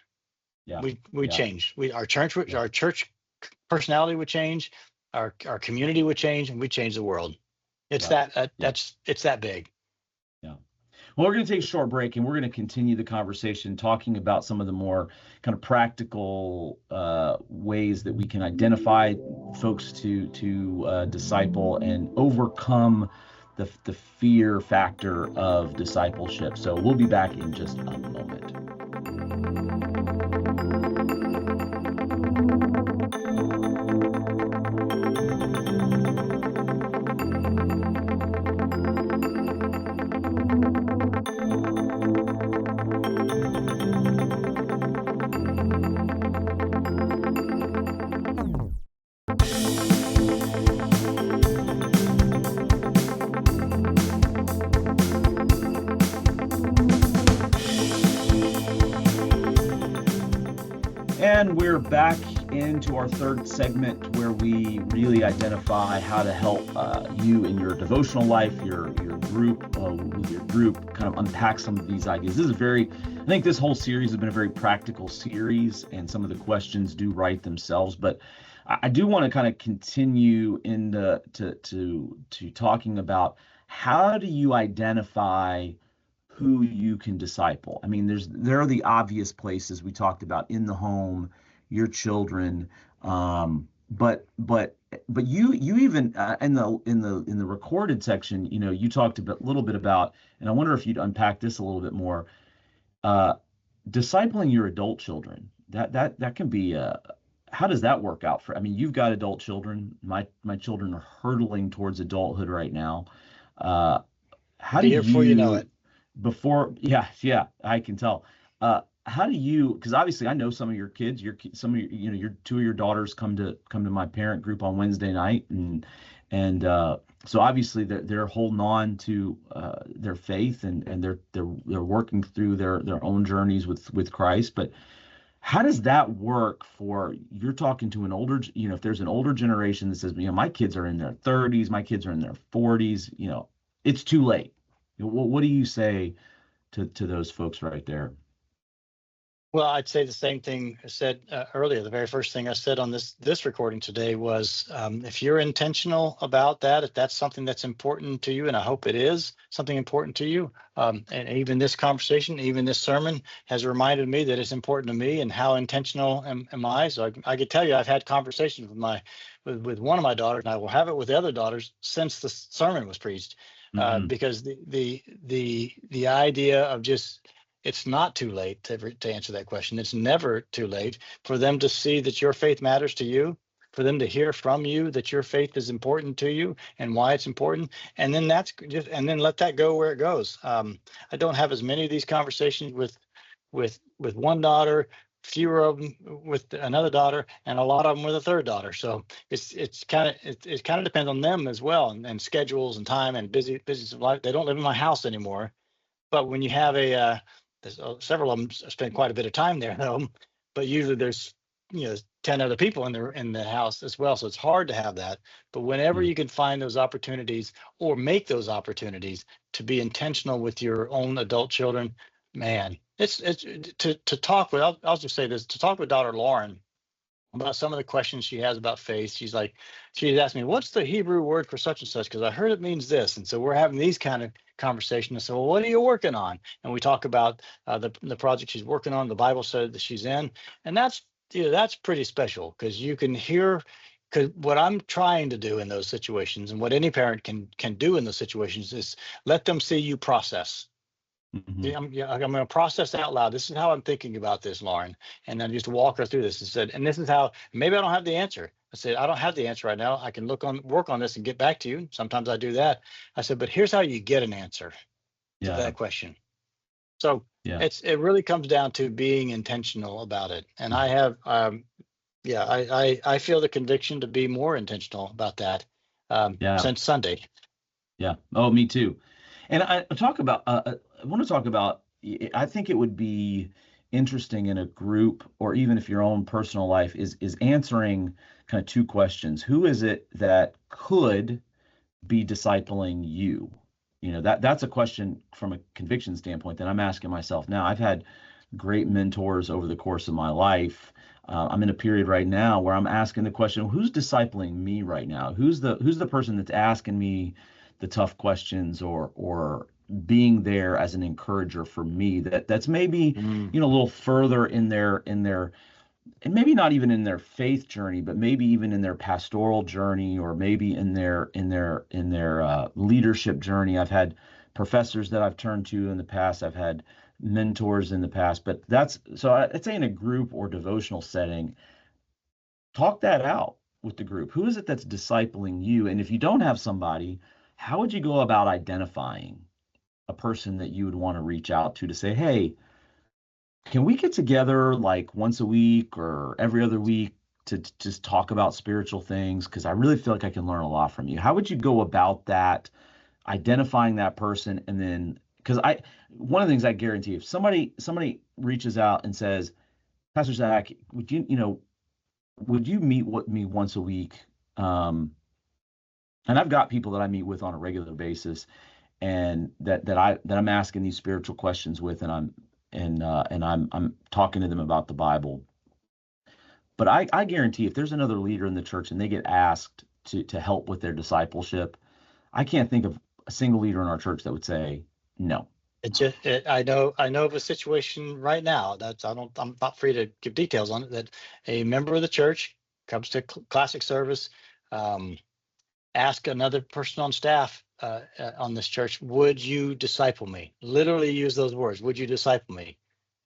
yeah, We yeah, change. yeah, Our church personality would change, our community would change, and we change the world. It's yeah, yeah. it's that big. Yeah. Well, we're going to take a short break and we're going to continue the conversation talking about some of the more kind of practical ways that we can identify folks to disciple and overcome the fear factor of discipleship. So we'll be back in just a moment. And we're back into our third segment where we really identify how to help you in your devotional life, your group, kind of unpack some of these ideas. I think this whole series has been a very practical series, and some of the questions do write themselves. But I do want to kind of continue to talking about how do you identify who you can disciple. I mean, there are the obvious places we talked about in the home, your children, but you even in the recorded section, you talked a little bit about, and I wonder if you'd unpack this a little bit more. Uh, Discipling your adult children, that can be how does that work out for? I mean, you've got adult children. My children are hurtling towards adulthood right now. Uh, how do Be here before you know you it. before yeah, I can tell. How do you, because obviously I know some of your kids, some of your two of your daughters come to my parent group on Wednesday night, and so obviously they're holding on to their faith, and they're working through their own journeys with Christ. But how does that work for, you're talking to an older, if there's an older generation that says, my kids are in their 30s, my kids are in their 40s, it's too late. What do you say to those folks right there? Well, I'd say the same thing I said earlier. The very first thing I said on this recording today was, if you're intentional about that, if that's something that's important to you, and I hope it is something important to you, and even this conversation, even this sermon has reminded me that it's important to me, and how intentional am I? So I could tell you, I've had conversations with one of my daughters, and I will have it with the other daughters since the sermon was preached, Hmm. because the idea of just, it's not too late to answer that question. It's never too late for them to see that your faith matters to you, for them to hear from you that your faith is important to you and why it's important. And then and then let that go where it goes. I don't have as many of these conversations with one daughter, fewer of them with another daughter, and a lot of them with a third daughter. So it kind of depends on them as well, and schedules and time and busy of life. They don't live in my house anymore, but when you have several of them spend quite a bit of time there, though. But usually there's 10 other people in the house as well. So it's hard to have that. But whenever you can find those opportunities or make those opportunities to be intentional with your own adult children, man, it's to talk with. I'll just say this: to talk with daughter Lauren about some of the questions she has about faith. She's asked me, what's the Hebrew word for such and such? Because I heard it means this. And so we're having these kind of conversations. So, well, what are you working on? And we talk about the project she's working on, the Bible study that she's in. And that's pretty special, because you can hear, because what I'm trying to do in those situations, and what any parent can do in those situations, is let them see you process. I'm going to process out loud. This is how I'm thinking about this, Lauren. And then just walk her through this and said, and this is how, maybe I don't have the answer. I said, I don't have the answer right now. I can work on this and get back to you. Sometimes I do that. I said, but here's how you get an answer to that question. So it really comes down to being intentional about it. And I have, I feel the conviction to be more intentional about that since Sunday. Yeah. Oh, me too. And I want to talk about, I think it would be interesting in a group, or even if your own personal life is answering kind of two questions. Who is it that could be discipling you? That's a question from a conviction standpoint that I'm asking myself now. I've had great mentors over the course of my life. I'm in a period right now where I'm asking the question, who's discipling me right now? Who's the person that's asking me the tough questions, or being there as an encourager for me, that's maybe a little further in their and maybe not even in their faith journey, but maybe even in their pastoral journey, or maybe in their leadership journey. I've had professors that I've turned to in the past. I've had mentors in the past, but I'd say in a group or devotional setting, talk that out with the group. Who is it that's discipling you? And if you don't have somebody, how would you go about identifying a person that you would want to reach out to say, hey, can we get together like once a week or every other week to just talk about spiritual things? Because I really feel like I can learn a lot from you. How would you go about that, identifying that person? And then, because one of the things I guarantee, if somebody reaches out and says, Pastor Zac, would you meet with me once a week? And I've got people that I meet with on a regular basis, and that I'm asking these spiritual questions with, and I'm talking to them about the Bible. But I guarantee if there's another leader in the church and they get asked to help with their discipleship, I can't think of a single leader in our church that would say no. I know of a situation right now I'm not free to give details on it, that a member of the church comes to classic service, ask another person on staff on this church, would you disciple me? Literally use those words, would you disciple me?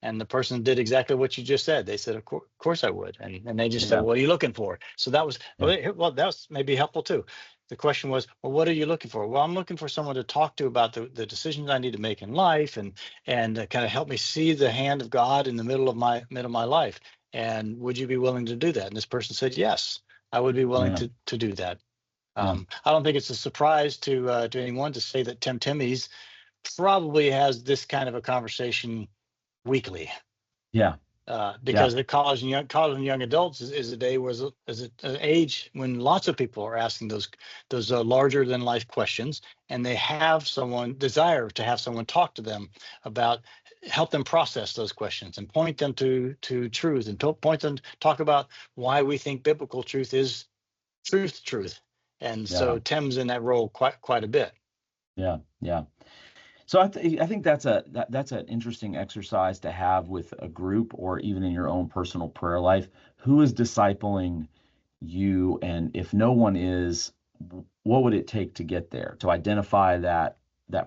And the person did exactly what you just said. They said, of course I would. And they just said, what are you looking for? So that was, that was maybe helpful too. The question was, well, what are you looking for? Well, I'm looking for someone to talk to about the decisions I need to make in life, and kind of help me see the hand of God in the middle of my life. And would you be willing to do that? And this person said, yes, I would be willing to do that. I don't think it's a surprise to anyone to say that Tim Timmies probably has this kind of a conversation weekly. Because the college and young adults is a day is an age when lots of people are asking those larger than life questions, and they have desire to have someone talk to them about, help them process those questions and point them to truth, and talk about why we think biblical truth is truth. And so Tim's in that role quite a bit. Yeah. So I think that's an interesting exercise to have with a group, or even in your own personal prayer life. Who is discipling you? And if no one is, what would it take to get there, to identify that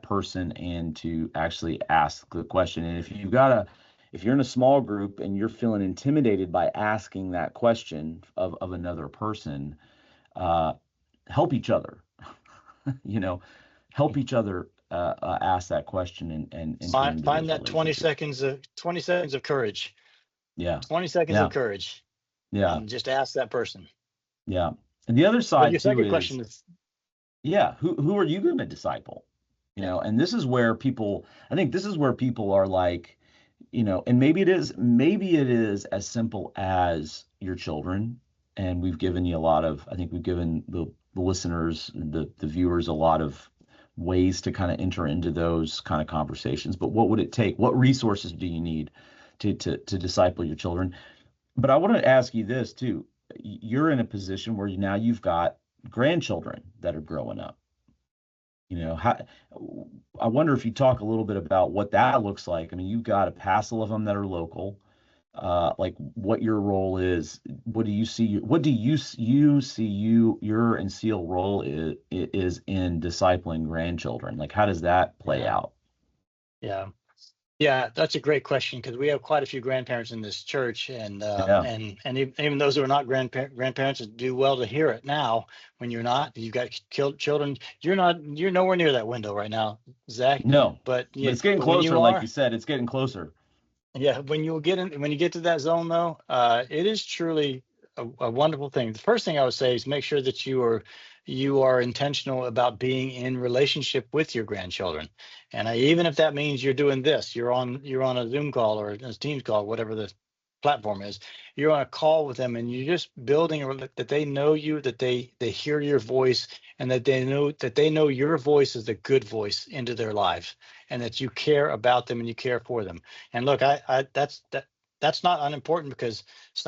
person and to actually ask the question? And if you're in a small group and you're feeling intimidated by asking that question of another person, help each other. Help each other ask that question and find that 20 seconds of courage. 20 seconds of courage. And just ask that person. And the other side, your second question is, who are you going to disciple? And this is where people are like, and maybe it is as simple as, your children, and we've given you a lot of, I think we've given the listeners, the viewers, a lot of ways to kind of enter into those kind of conversations. But what would it take? What resources do you need to disciple your children? But I want to ask you this too. You're in a position where now you've got grandchildren that are growing up. How, I wonder if you talk a little bit about what that looks like. I mean, you've got a passel of them that are local. Like what your role is. What do you see? What do you see your and Seal role is in discipling grandchildren? Like, how does that play out? Yeah. Yeah, that's a great question, because we have quite a few grandparents in this church, and even those who are not grandparents do well to hear it now. When you've got children, you're nowhere near that window right now, Zach. No, but it's getting closer. Like you said, it's getting closer. Yeah, when you get to that zone, though, it is truly a wonderful thing. The first thing I would say is make sure that you are intentional about being in relationship with your grandchildren, and even if that means you're doing this, you're on a Zoom call or a Teams call, whatever the platform is, you're on a call with them, and you're just building that they know you, that they hear your voice, and that they know your voice is a good voice into their lives, and that you care about them and you care for them. And look, that's not unimportant, because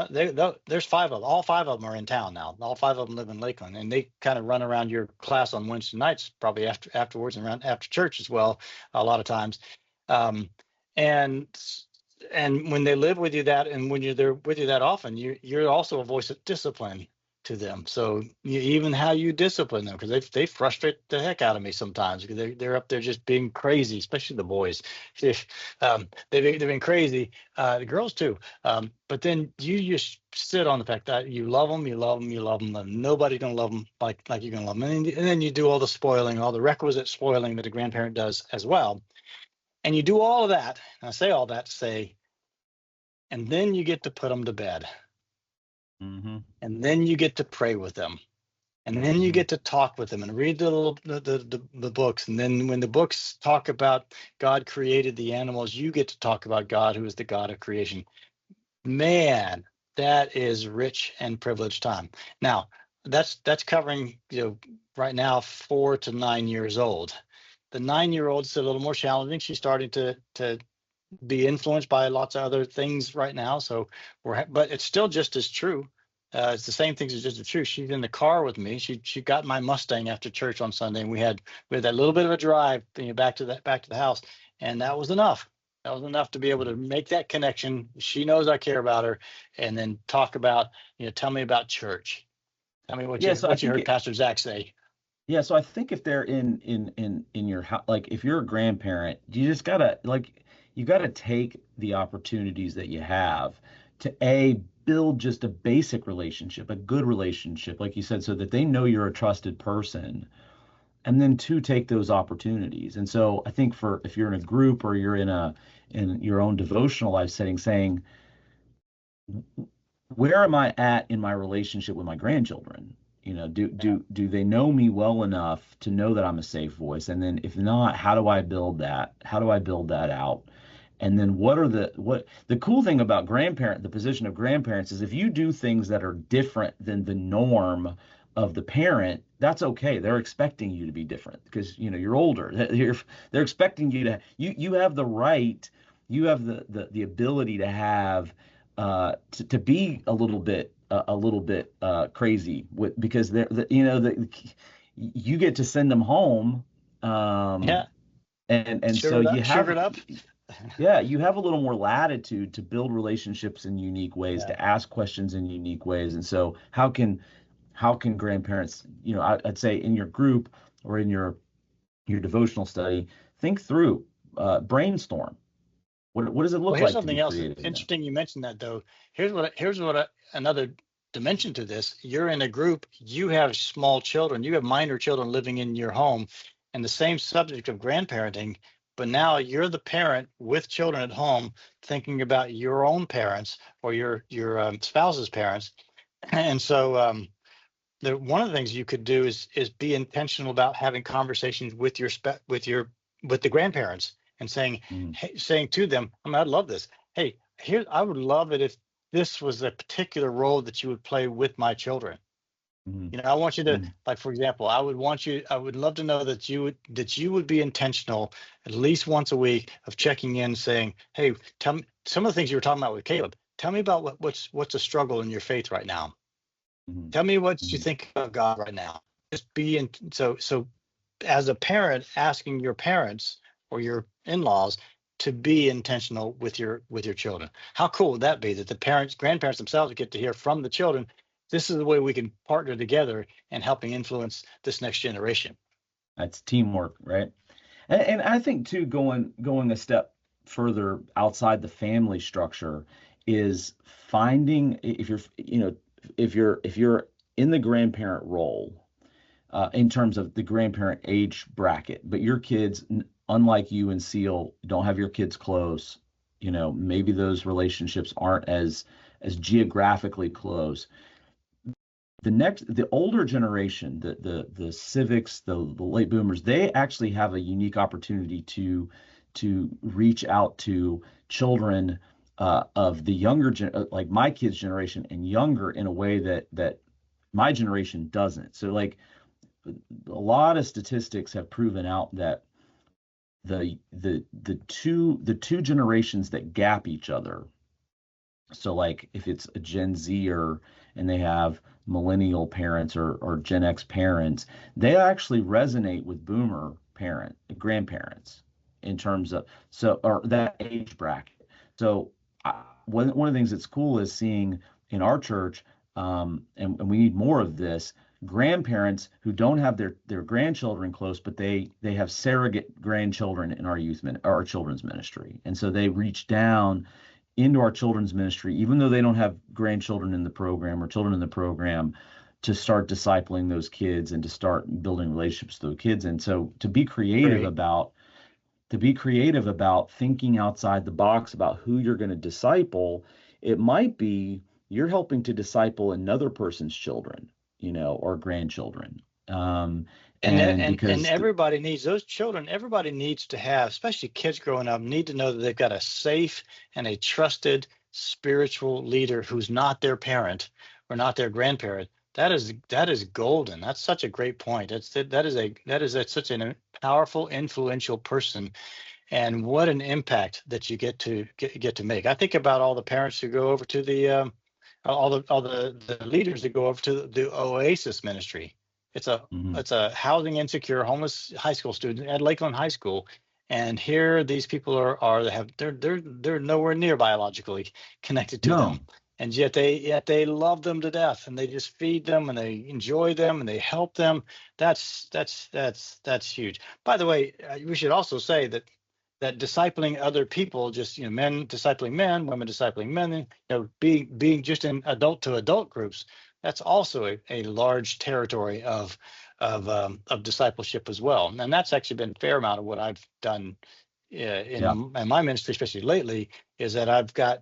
there's 5 of them. All 5 of them are in town now. All 5 of them live in Lakeland, and they kind of run around your class on Wednesday nights, probably afterwards and around after church as well, a lot of times. And when they live with you and when they're with you that often, you're also a voice of discipline to them. So even how you discipline them, because they frustrate the heck out of me sometimes, because they're up there just being crazy, especially the boys. They've been crazy, the girls too. But then you just sit on the fact that you love them, and nobody's gonna love them like you're gonna love them. And then you do all the spoiling, all the requisite spoiling that a grandparent does as well. And you do all of that. And I say all that to say, and then you get to put them to bed. Mm-hmm. And then you get to pray with them. And then you get to talk with them and read the books. And then when the books talk about God created the animals, you get to talk about God, who is the God of creation. Man, that is rich and privileged time. Now, that's covering, right now, 4 to 9 years old. The 9-year-old is a little more challenging. She's starting to be influenced by lots of other things right now. So but it's still just as true. It's the same things as just as true. She's in the car with me. She got my Mustang after church on Sunday, and we had that little bit of a drive, back to the house, and that was enough. That was enough to be able to make that connection. She knows I care about her, and then talk about, tell me about church. Tell me what you heard Pastor Zac say. Yeah, so I think if they're in your house, like if you're a grandparent, you just gotta you gotta take the opportunities that you have to build just a basic relationship, a good relationship, like you said, so that they know you're a trusted person, and then 2, take those opportunities. And so I think if you're in a group or you're in your own devotional life setting, saying, where am I at in my relationship with my grandchildren? Do they know me well enough to know that I'm a safe voice? And then if not, how do I build that? How do I build that out? And then what the cool thing about the position of grandparents is, if you do things that are different than the norm of the parent, that's okay. They're expecting you to be different because, you're older. They're expecting you to, you have the right, you have the ability to have, to be a little bit crazy because you get to send them home. Yeah. And so you have sugared up. Yeah, you have a little more latitude to build relationships in unique ways, to ask questions in unique ways. And so how can grandparents, I'd say in your group or in your devotional study, think through, brainstorm. What does it look Well, here's like to something be else creative? interesting. You mentioned that, though. Here's another dimension to this. You're in a group. You have small children. You have minor children living in your home, and the same subject of grandparenting. But now you're the parent with children at home, thinking about your own parents or your spouse's parents. And so one of the things you could do is be intentional about having conversations with the grandparents, and saying to them, I'd love this. Hey, I would love it this was a particular role that you would play with my children. Mm-hmm. I want you to, Mm-hmm. like, for example, I would love to know that you would be intentional at least once a week of checking in, saying, hey, tell me some of the things you were talking about with Caleb. Tell me about what's a struggle in your faith right now. Mm-hmm. Tell me what you Mm-hmm. think of God right now. Just be in. So as a parent, asking your parents or your in-laws to be intentional with your children. How cool would that be, that the grandparents themselves get to hear from the children, this is the way we can partner together in helping influence this next generation. That's teamwork, right? And I think too, going a step further outside the family structure is finding, if you're if you're in the grandparent role, in terms of the grandparent age bracket, but your kids, unlike you and Seal, don't have your kids close. Maybe those relationships aren't as geographically close. The older generation, the civics, the late boomers, they actually have a unique opportunity to reach out to children of the younger like my kids' generation and younger, in a way that my generation doesn't. So, like, a lot of statistics have proven out that the two generations that gap each other. So, like, if it's a Gen Zer and they have millennial parents or Gen X parents, they actually resonate with boomer grandparents, in terms of, or that age bracket. So, one of the things that's cool is seeing in our church, and we need more of this, grandparents who don't have their grandchildren close, but they have surrogate grandchildren in our children's ministry. And so they reach down into our children's ministry, even though they don't have grandchildren in the program or children in the program, to start discipling those kids and to start building relationships with those kids. And so to be creative Great. about thinking outside the box about who you're going to disciple. It might be you're helping to disciple another person's children, or grandchildren. And everybody needs those children. Everybody needs to have, especially kids growing up, need to know that they've got a safe and a trusted spiritual leader who's not their parent or not their grandparent. That is golden. That's such a great point. That is such a powerful, influential person, and what an impact that you get to make. I think about all the parents who go over to the all the leaders that go over to the Oasis ministry. It's a Mhm. it's a housing insecure homeless high school student at Lakeland High School, and here these people they're nowhere near biologically connected to them, No, and yet they love them to death, and they just feed them and they enjoy them and they help them. That's huge. By the way, we should also say that discipling other people, just men discipling men, women discipling men, being just in adult to adult groups, that's also a large territory of discipleship as well. And that's actually been a fair amount of what I've done yeah, in my ministry, especially lately, is that I've got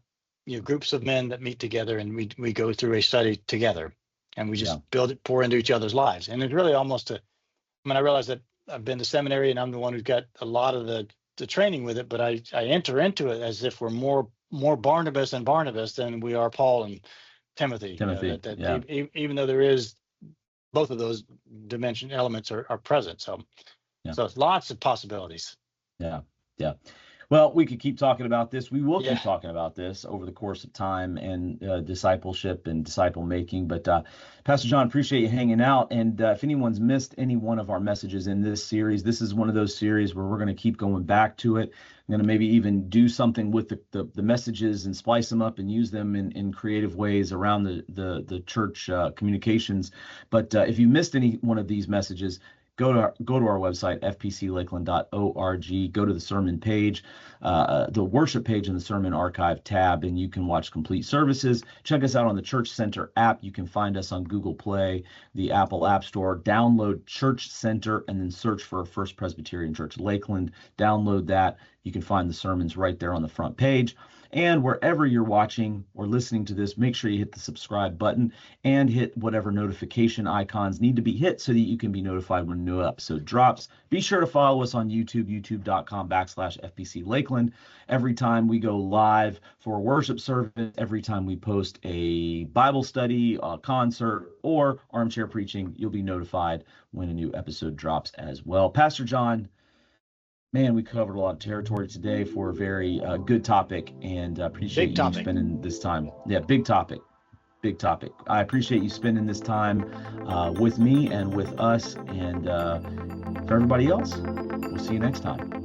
groups of men that meet together, and we go through a study together, and we just yeah. pour into each other's lives. And it's really almost I realize that I've been to seminary and I'm the one who's got a lot of the training with it, but I enter into it as if we're more Barnabas and Barnabas than we are Paul and Timothy. Timothy, yeah. Even though there is both of those elements are present. So Yeah. so it's lots of possibilities. Yeah. Yeah. Well, we could keep talking about this. We will Yeah. keep talking about this over the course of time, and discipleship and disciple making. But Pastor John, appreciate you hanging out. And if anyone's missed any one of our messages in this series, this is one of those series where we're going to keep going back to it. I'm going to maybe even do something with the messages and splice them up and use them in creative ways around the church communications. But if you missed any one of these messages, go to our website, fpclakeland.org. Go to the sermon page, the worship page in the sermon archive tab, and you can watch complete services. Check us out on the Church Center app. You can find us on Google Play, the Apple App Store. Download Church Center and then search for First Presbyterian Church Lakeland. Download that. You can find the sermons right there on the front page. And wherever you're watching or listening to this, make sure you hit the subscribe button and hit whatever notification icons need to be hit so that you can be notified when when a new episode drops. Be sure to follow us on YouTube, youtube.com/FBC Lakeland. Every time we go live for a worship service, every time we post a Bible study, a concert, or armchair preaching, you'll be notified when a new episode drops as well. Pastor John, man, we covered a lot of territory today for a very good topic, and appreciate you spending this time. Yeah, big topic. Big topic. I appreciate you spending this time with me and with us, and for everybody else, we'll see you next time.